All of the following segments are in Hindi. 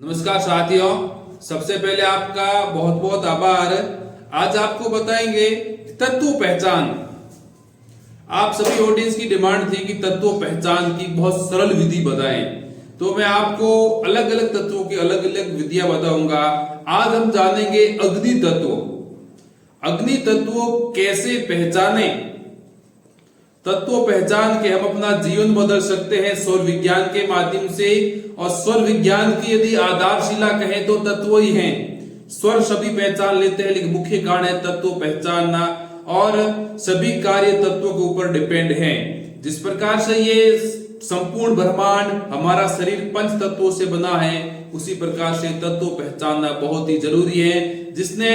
नमस्कार साथियों, सबसे पहले आपका बहुत बहुत आभार। आज आपको बताएंगे तत्व पहचान। आप सभी ऑडियंस की डिमांड थी कि तत्व पहचान की बहुत सरल विधि बताएं, तो मैं आपको अलग अलग तत्वों की अलग अलग विधियां बताऊंगा। आज हम जानेंगे अग्नि तत्व। अग्नि तत्व कैसे पहचाने, तत्व पहचान के हम अपना जीवन बदल सकते हैं सौर विज्ञान के माध्यम से। और सौर विज्ञान की यदि आधारशिला कहें तो तत्व ही हैं। स्वर सभी पहचान लेते हैं, लेकिन मुख्य कारण है तत्व पहचानना, और सभी कार्य तत्वों के ऊपर डिपेंड हैं। जिस प्रकार से ये संपूर्ण ब्रह्मांड हमारा शरीर पंच तत्वों से बना है, उसी प्रकार से तत्व पहचानना बहुत ही जरूरी है। जिसने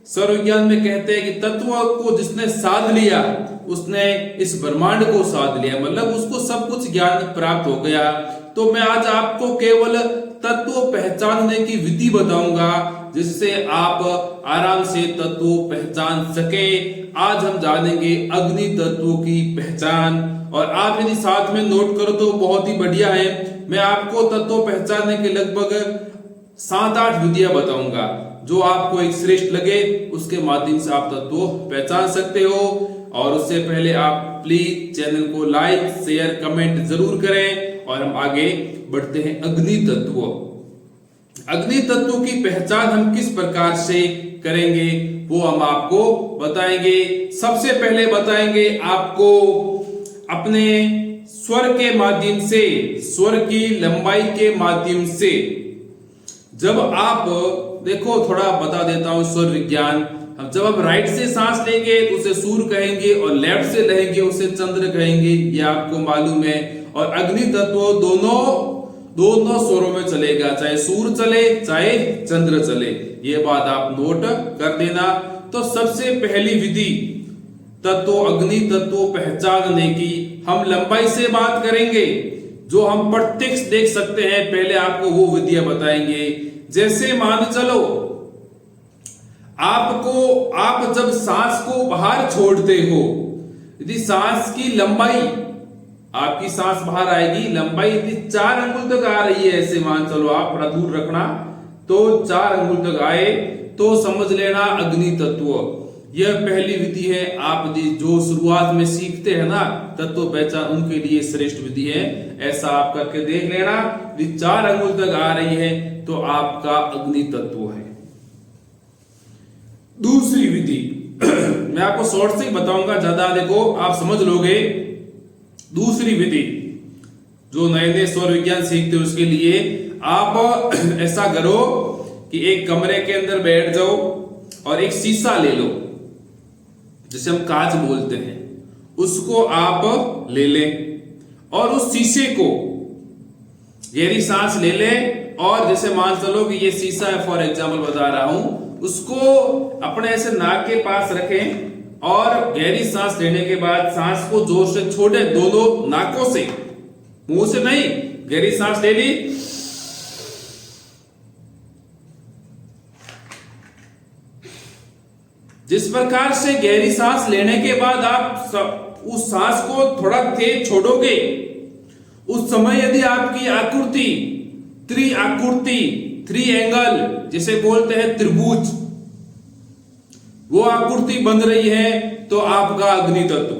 सौर विज्ञान में कहते हैं कि तत्व को जिसने साध लिया उसने इस ब्रह्मांड को साध लिया, मतलब उसको सब कुछ ज्ञान प्राप्त हो गया। तो मैं आज आपको केवल तत्व पहचानने की विधि बताऊंगा, जिससे आप आराम से तत्व पहचान सके। आज हम जानेंगे अग्नि तत्व की पहचान, और आप यदि साथ में नोट करो तो बहुत ही बढ़िया है। मैं आपको तत्व पहचानने के लगभग 7-8 विधियां बताऊंगा, जो आपको एक श्रेष्ठ लगे उसके माध्यम से आप तत्व पहचान सकते हो। और उससे पहले आप प्लीज चैनल को लाइक शेयर कमेंट जरूर करें, और हम आगे बढ़ते हैं। अग्नि तत्व। अग्नि तत्व की पहचान हम किस प्रकार से करेंगे वो हम आपको बताएंगे। सबसे पहले बताएंगे आपको अपने स्वर के माध्यम से, स्वर की लंबाई के माध्यम से। जब आप देखो, थोड़ा बता देता हूं स्वर विज्ञान। जब हम राइट से सांस लेंगे तो उसे सूर्य कहेंगे, और लेफ्ट से लेंगे उसे चंद्र कहेंगे, ये आपको मालूम है। और अग्नि तत्व दोनों स्वरों में चलेगा, चाहे सूर्य चले चाहे चंद्र चले। ये बात आप नोट कर देना। तो सबसे पहली विधि तत्व अग्नि तत्व पहचानने की हम लंबाई से बात करेंगे, जो हम प्रत्यक्ष देख सकते हैं। पहले आपको वो विधियां बताएंगे। जैसे मान चलो आप जब सांस को बाहर छोड़ते हो, यदि सांस की लंबाई, आपकी सांस बाहर आएगी, लंबाई यदि 4 अंगुल तक आ रही है, ऐसे मान चलो आप थोड़ा दूर रखना, तो 4 अंगुल तक आए तो समझ लेना अग्नि तत्व। यह पहली विधि है। आप जो शुरुआत में सीखते हैं ना तत्व पहचान, उनके लिए श्रेष्ठ विधि है। ऐसा आप करके देख लेना, यदि 4 अंगुल तक आ रही है तो आपका अग्नि तत्व है। दूसरी विधि मैं आपको शॉर्ट से ही बताऊंगा, ज्यादा देखो आप समझ लोगे। दूसरी विधि जो नए नए सौर विज्ञान सीखते हो उसके लिए आप ऐसा करो कि एक कमरे के अंदर बैठ जाओ और एक शीशा ले लो, जिसे हम कांच बोलते हैं, उसको आप ले लें, और उस शीशे को गहरी सांस ले लें। और जैसे मान चलो कि ये शीशा है, फॉर एग्जाम्पल बता रहा हूं, उसको अपने ऐसे नाक के पास रखें, और गहरी सांस लेने के बाद सांस को जोर से छोड़े, दोनों नाकों से, मुंह से नहीं। गहरी सांस ले ली, जिस प्रकार से गहरी सांस लेने के बाद आप उस सांस को थोड़ा तेज छोड़ोगे, उस समय यदि आपकी आकृति थ्री एंगल जिसे बोलते हैं त्रिभुज, वो आकृति बन रही है, तो आपका अग्नि तत्व।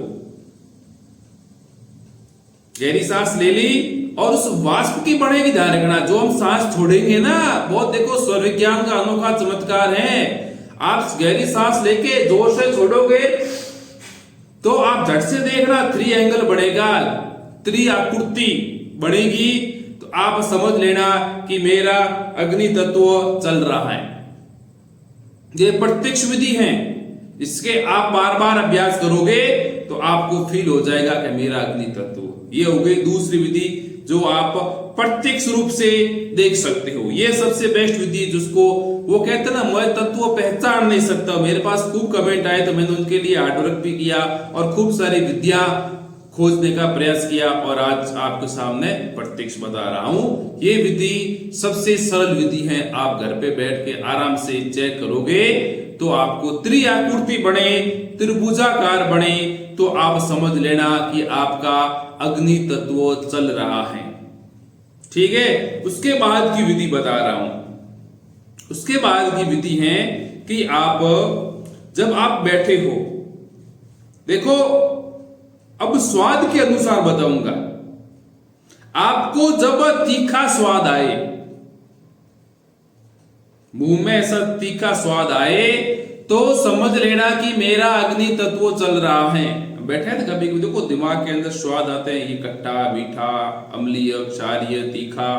गहरी सांस ले ली, और उस वाष्प की बढ़ेगी, ध्यान रखना, जो हम सांस छोड़ेंगे ना, बहुत देखो स्वर विज्ञान का अनोखा चमत्कार है। आप गहरी सांस लेके जोर से छोड़ोगे तो आप झट से देखना 3 एंगल बढ़ेगा, 3 आकृति बढ़ेगी, तो आप समझ लेना कि मेरा अग्नि तत्व चल रहा है। ये प्रत्यक्ष विधि है, इसके आप बार बार अभ्यास करोगे तो आपको फील हो जाएगा कि मेरा अग्नि तत्व। ये हो गई दूसरी विधि, जो आप प्रत्यक्ष रूप से देख सकते हो। ये सबसे बेस्ट विधि, जिसको वो कहते ना, मैं तत्व पहचान नहीं सकता। मेरे पास खूब कमेंट आए तो मैंने उनके लिए हार्डवर्क भी किया और खूब सारी विधियां खोजने का प्रयास किया, और आज आपके सामने प्रत्यक्ष बता रहा हूं। ये विधि सबसे सरल विधि है। आप घर पे बैठ के आराम से चेक करोगे तो आपको त्रिआकृति बने, त्रिभुजाकार बने, तो आप समझ लेना कि आपका अग्नि तत्व चल रहा है। ठीक है। उसके बाद की विधि बता रहा हूं। उसके बाद की विधि है कि आप जब आप बैठे हो, देखो अब स्वाद के अनुसार बताऊंगा। आपको जब तीखा स्वाद आए, मुंह में ऐसा तीखा स्वाद आए, तो समझ लेना कि मेरा अग्नि तत्व चल रहा है। बैठे थे कभी कभी, देखो दिमाग के अंदर स्वाद आते हैं, ये खट्टा, मीठा, अम्लीय, क्षारीय, तीखा।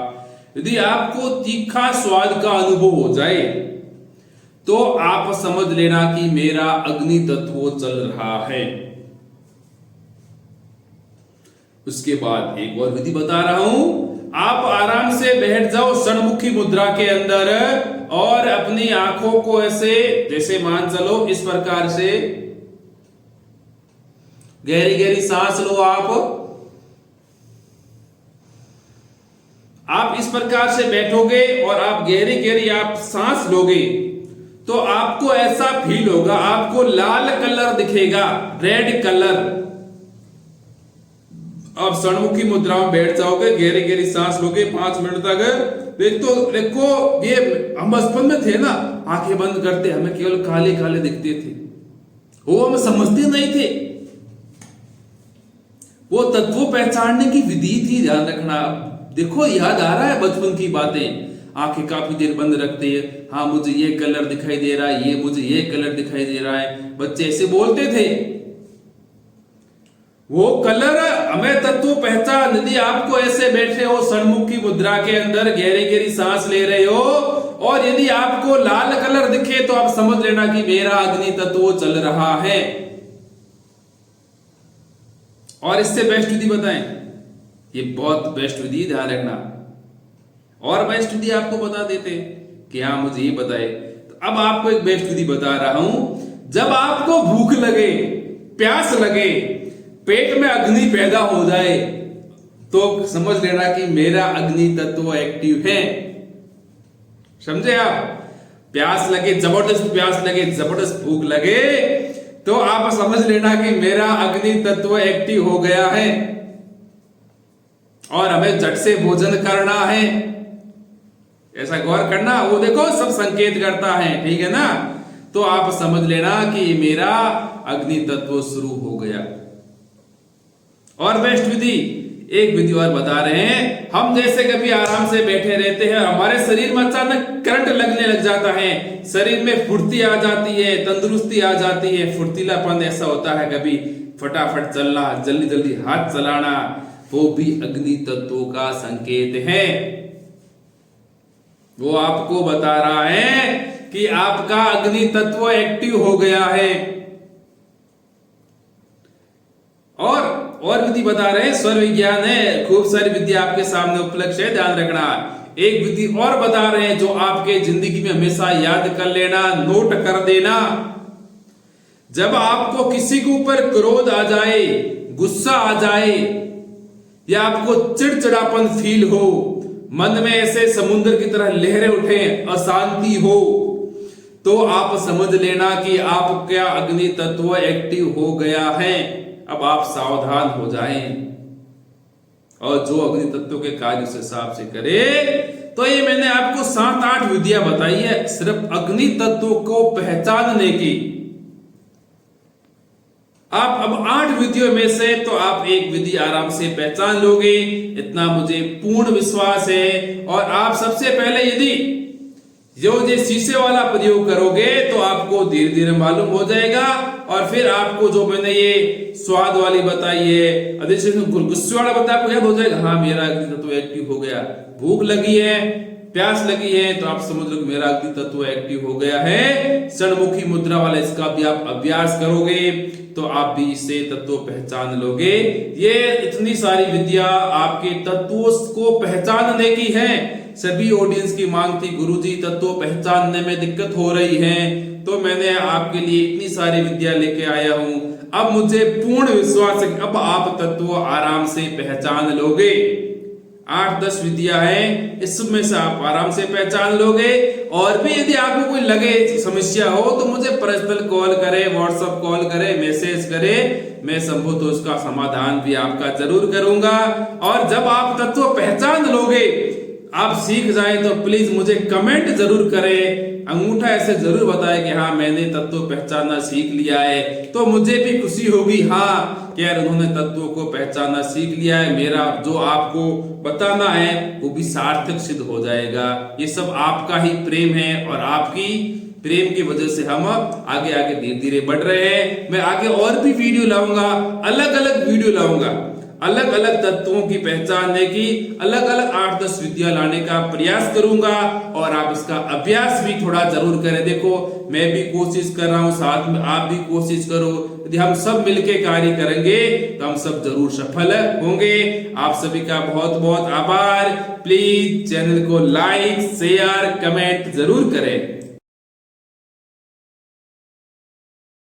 यदि आपको तीखा स्वाद का अनुभव हो जाए तो आप समझ लेना कि मेरा अग्नि तत्व चल रहा है। उसके बाद एक और विधि बता रहा हूं। आप आराम से बैठ जाओ षणमुखी मुद्रा के अंदर और अपनी आंखों को ऐसे, जैसे मान चलो इस प्रकार से गहरी गहरी सांस लो। आप इस प्रकार से बैठोगे और आप गहरी गहरी आप सांस लोगे तो आपको ऐसा फील होगा, आपको लाल कलर दिखेगा, रेड कलर। आप षणमुखी मुद्रा में बैठ जाओगे, गहरी गहरी सांस लोगे 5 मिनट तक। देखो ये हम बचपन में थे ना, आंखें बंद करते हमें केवल काले काले दिखते थे, वो हम समझते नहीं थे। वो तत्व पहचानने की विधि थी, ध्यान रखना। देखो याद आ रहा है बचपन की बातें। आंखें काफी देर बंद रखते हैं, हाँ मुझे ये कलर दिखाई दे रहा है, ये मुझे ये कलर दिखाई दे रहा है, बच्चे ऐसे बोलते थे। वो कलर हमें तत्व पहचान। यदि आपको ऐसे बैठे हो षणमुखी मुद्रा के अंदर, गहरी गहरी सांस ले रहे हो और यदि आपको लाल कलर दिखे तो आप समझ लेना कि मेरा अग्नि तत्व चल रहा है। और इससे बेस्ट विधि बताएं, ये बहुत बेस्ट विधि, ध्यान रखना। और बेस्ट विधि आपको बता देते कि हाँ मुझे ये बताए। तो अब आपको एक बेस्ट विधि बता रहा हूं। जब आपको भूख लगे, प्यास लगे, पेट में अग्नि पैदा हो जाए तो समझ लेना कि मेरा अग्नि तत्व एक्टिव है। समझे आप? प्यास लगे, जबरदस्त प्यास लगे, जबरदस्त भूख लगे तो आप समझ लेना कि मेरा अग्नि तत्व एक्टिव हो गया है और हमें झट से भोजन करना है। ऐसा गौर करना, वो देखो सब संकेत करता है, ठीक है ना। तो आप समझ लेना कि मेरा अग्नि तत्व शुरू हो गया। और बेस्ट विधि, एक विधि और बता रहे हैं। हम जैसे कभी आराम से बैठे रहते हैं, हमारे शरीर में अचानक करंट लगने लग जाता है, शरीर में फुर्ती आ जाती है, तंदुरुस्ती आ जाती है, फुर्तीलापन ऐसा होता है, कभी फटाफट चलना, जल्दी जल्दी हाथ चलाना, वो भी अग्नि तत्व का संकेत है। वो आपको बता रहा है कि आपका अग्नि तत्व एक्टिव हो गया है। और विधि बता रहे हैं, स्वर विज्ञान है, खूब सारी विद्या आपके सामने उपलब्ध है, ध्यान रखना। एक विधि और बता रहे हैं जो आपके जिंदगी में हमेशा याद कर लेना, नोट कर देना। जब आपको किसी के ऊपर क्रोध आ जाए, गुस्सा आ जाए या आपको चिड़चिड़ापन फील हो, मन में ऐसे समुद्र की तरह लहरें उठे, अशांति हो, तो आप समझ लेना कि आपका अग्नि तत्व एक्टिव हो गया है। अब आप सावधान हो जाएं और जो अग्नि तत्व के कार्य उस हिसाब से करे। तो ये मैंने आपको 7-8 विधियां बताई है सिर्फ अग्नि तत्व को पहचानने की। आप अब 8 विधियों में से तो आप एक विधि आराम से पहचान लोगे, इतना मुझे पूर्ण विश्वास है। और आप सबसे पहले यदि जो शीशे वाला प्रयोग करोगे तो आपको धीरे धीरे मालूम हो जाएगा। और फिर आपको जो मैंने ये स्वाद वाली बताई है, गुस्से वाला बताया, आपको याद हो जाएगा, हाँ मेरा अग्नि तत्व एक्टिव हो गया। भूख लगी है, प्यास लगी है, तो आप समझ लो मेरा अग्नि तत्व एक्टिव हो गया है। षणमुखी मुद्रा वाला इसका भी आप अभ्यास करोगे तो आप भी इससे तत्व पहचान लोगे। ये इतनी सारी विद्या आपके तत्वों को पहचानने की है। सभी ऑडियंस की मांग थी, गुरुजी तत्व पहचानने में दिक्कत हो रही है, तो मैंने आपके लिए इतनी सारी विद्या लेके आया हूं। अब मुझे पूर्ण विश्वास है कि अब आप तत्व आराम से पहचान लोगे। 8-10 विधियां हैं, इसमें से आप आराम से पहचान लोगे। और भी यदि आपको कोई लगे समस्या हो तो मुझे पर्सनल कॉल करें, व्हाट्सएप कॉल करें, मैसेज करें, मैं संभव तो उसका समाधान भी आपका जरूर करूंगा। और जब आप तत्व पहचान लोगे, आप सीख जाए, तो प्लीज मुझे कमेंट जरूर करें, अंगूठा ऐसे जरूर बताएं कि हाँ मैंने तत्व पहचानना सीख लिया है। तो मुझे भी खुशी होगी, हाँ कि यार उन्होंने तत्वों को पहचानना सीख लिया है, मेरा जो आपको बताना है वो भी सार्थक सिद्ध हो जाएगा। ये सब आपका ही प्रेम है और आपकी प्रेम की वजह से हम आगे आगे धीरे धीरे बढ़ रहे हैं। मैं आगे और भी वीडियो लाऊंगा, अलग अलग वीडियो लाऊंगा, अलग अलग तत्वों की पहचानने की अलग अलग 8-10 विधियां लाने का प्रयास करूंगा। और आप इसका अभ्यास भी थोड़ा जरूर करें। देखो मैं भी कोशिश कर रहा हूं, साथ में आप भी कोशिश करो। यदि हम सब मिलके कार्य करेंगे तो हम सब जरूर सफल होंगे। आप सभी का बहुत बहुत आभार। प्लीज चैनल को लाइक, शेयर, कमेंट जरूर करें।